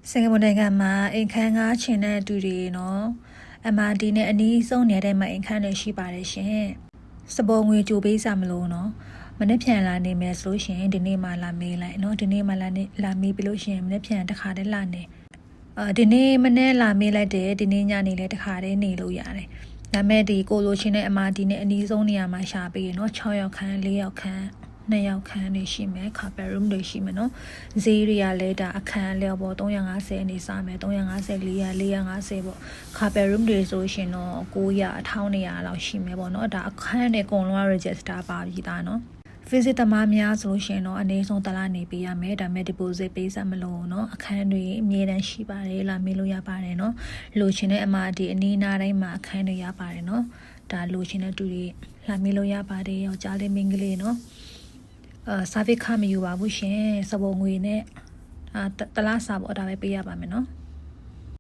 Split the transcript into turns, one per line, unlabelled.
စင်ကာပူနိုင်ငံမှာအိမ်ခန်းကားချင်တဲ့သူတွေနော် MRT နဲ့အနီးဆုံးနေတဲ့မှာအိမ်ခန်းတွေရှိပါတယ်ရှင်စပေါ်ငွေကြိုပေးစားမလို့နော်မနေ့ပြန်လာနေမယ်ဆိုလို့ရှိရင်ဒီနေ့မှလာမေးလိုက်နော်ဒီနေ့မှလာမေးပြီးလို့ရှိရင်မနေ့ပြန်တစ်ခါတည်းလာနေဒီနေ့မနေ့လာမေးလိုက်တယ်ဒီနေ့ညနေလည်းတစ်ခါတည်းနေလို့ရတယ်ဒါမဲ့ဒီကိုလိုချင်းတဲ့ MRT နဲ့အနီးဆုံးနေရာမှာရှာပေးရနော်6ရောက်ခန်း4ရောက်ခန်း2ရောက်ခန်းနေရှိမယ် carpet room တွေရှိမယ်နော်ဈေးတွေကလည်းဒါအခန်းလျော်ပေါ်350အနေစားမယ်350 450ပေါ့ carpet room တွေဆိုရှင်တော့900 1200လောက်ရှိမယ်ပေါ့နော်ဒါအခန်းနဲ့အကုန်လုံး register ပါပြီးသားနော် visit သမားများဆိုလို့ရှင်တော့အနည်းဆုံးတစ်လနေပေးရမယ်ဒါမဲ့ deposit ပေးစမ်းမလို့နော်အခန်းတွေအမြဲတမ်းရှိပါတယ်လာမေးလို့ရပါတယ်နော်လိုချင်တဲ့ MRT အနီးနားတိုင်းမှာအခန်းတွေရပါတယ်နော်ဒါလိုချင်တဲ့သူတွေလာမေးလို့ရပါတယ်ယောက်ျားလေးမိန်းကလေးနော်စာဖိတ်ခမယူပါဘူးရှင်စပေါ်ငွေနဲ့တလားစာပေါ့ဒါပဲပေးရပါမယ်နော်